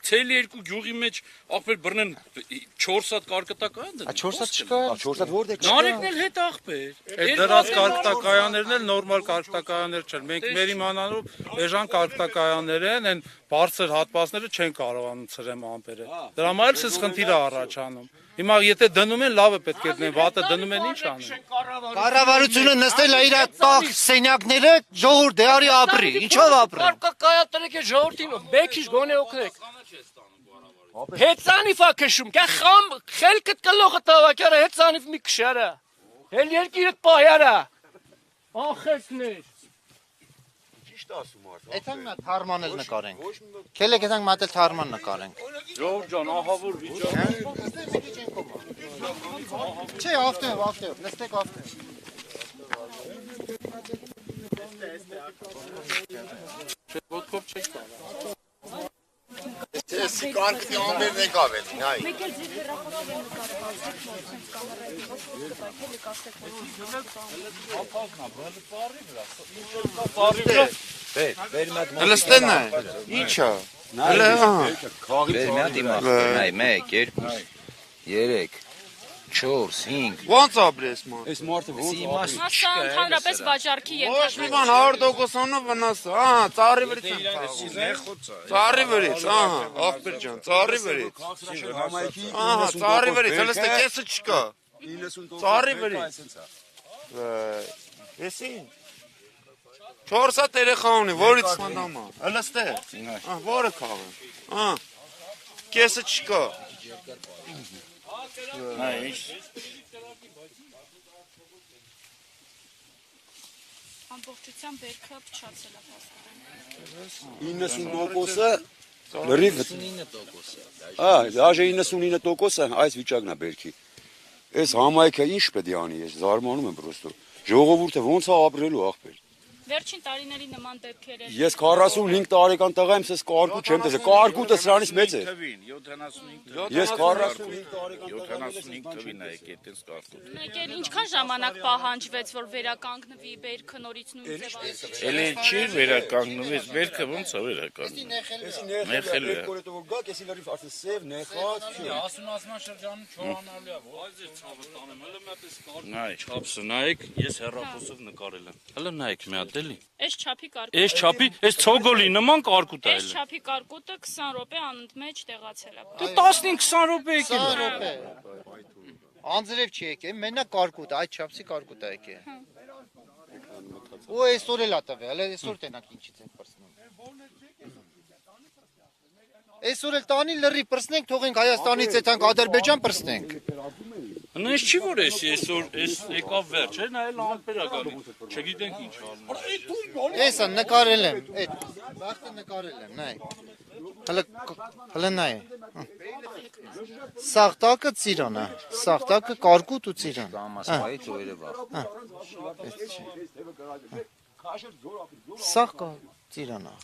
Ցելի երկու գյուղի մեջ ախպեր բռնեն 4 հատ կարկտակայան դեն։ 4 հատ չկա։ 4 հատ որտե՞ղ կա։ Նարեկն էլ հետ ախպեր։ Այդ դրած կարկտակայաններն էլ նորմալ կարկտակայաններ չեն։ Մենք մեր իմանալով էժան կարկտակայաններ են, այն բարձր հատվածները չեն կարողանում ցրեմ ամպերը։ Դրա համար էլ ցես խնդիր է առաջանում։ Հիմա եթե դնում են, լավը պետք է դնեն, վատը դնում են, ինչ անեն։ Կառավարությունը նստել է իր տախ սենյակները, ժողովուրդ դարի ապրի, ինչով ապրի։ Կայատրեք է ժողովրդին, բեկիሽ գոնե օգնեք։ Հեծանիվ ա քշում, կա խամ, խելքդ կլողը տավակյարը հեծանիվ մի քշարա։ Հել երկիրդ պահյարա։ Ախեսներ։ Ճիշտ ասում արդ։ Այդքան նա թարմանել նկարենք։ Քելեք այդքան մատել թարման նկարենք։ Ժողովուրդ ջան, ահա որ վիճակը։ Չէ, ավտով, նստեք ավտով։ Չէ, ոտքով չեք կարող։ Էսի կարկտի ամբերն եք ավելին, հայ։ Մեկ էլ ձեր հեռախոսով եմ նկարված, եք կամերայի Լստեն է։ Ինչա։ Հələ Վերմյա դիմախտն այ 1 2 3 4 5 ոնց ապրես ման։ Այս մարդը ոնց իմաստ Մասա ընդհանրապես վաճառքի Ոչ մի բան 100%-ով վնաս, ահա, ծառի վրից եմ ծաղում։ Ծառի վրից, ահա, ախպեր ջան, ծառի վրից։ Ահա, ծառի վրից, հələ ստե կեսը չկա։ 90 Ծառի վրից։ Էսին։ 4 հատ երեխա ունի, որից սպանդամա։ Հələ ստե։ Ահա, որը քաղը։ Ահա։ Կեսը չկա։ ամբողջությամբ բերքը փչացել է փաստորեն։ 90%-ը լրիվ 99%։ Դաժե 99%-ը այս վիճակն է բերքի։ Այս համայնքը ինչ պետք է անի, ես զարմանում եմ պրոստո։ Ժողովուրդը ոնց է ապրելու ախպեր։ Վերջին տարիների նման դեպքեր են։ Ես 45 տարեկան տղա եմ, սես կարկուտ չեմ տեսել։ Կարկուտը սրանից մեծ է։ 75 Ես 45 տարեկան 75 թվին է եկել այդպես կարտոտ։ Մեկ էլ ինչքան ժամանակ պահանջվեց, որ վերականգնվի բերքը նորից նույն ձևով։ Էլի չի վերականգնվեց, վերքը ոնց է վերականգնվում։ Նեխելու է։ որ գաք, էսի լրիվ արդեն սև, նեխած, Ասումնասման շրջանում չորանալու է, որ Այս է ցավը տանեմ, հələ մի հատ էս կարգ Նայ, չափսը նայեք, ես հեռախոսով նկարել եմ։ Հələ նայեք մի հատ էլի։ Այս չափի կարկուտը։ Այս չափի, այս ցոգոլի նման կարկուտ է Այս էլի։ չափի կարկուտը 20 րոպե անընդմեջ տեղացել է։ Դու 15-20 րոպե եկել։ 20 րոպե։ Անձրև չի եկել, մենակ կարկուտ, այդ չափսի կարկուտ է եկել։ Ու այսօր էլ ա տվել, հələ այսօր տենակ ինչից ենք պրսնում։ Այսօր էլ տանի լրի պրսնենք, թողենք Հայաստանից եթանք Ադրբեջան պրսնենք։ Նույնս չի որ այսօր այս եկավ վերջ, է նայել ամպեր ա գալի։ Չգիտենք ինչ անում։ Էսա նկարել եմ, այդ վախտը նկարել եմ, նայ։ Հələ նայ։ Սաղտակը ծիրան է, սաղտակը կարկուտ ու ծիրան։ Ամասվայից ու երևա Սաղ կա ծիրան է։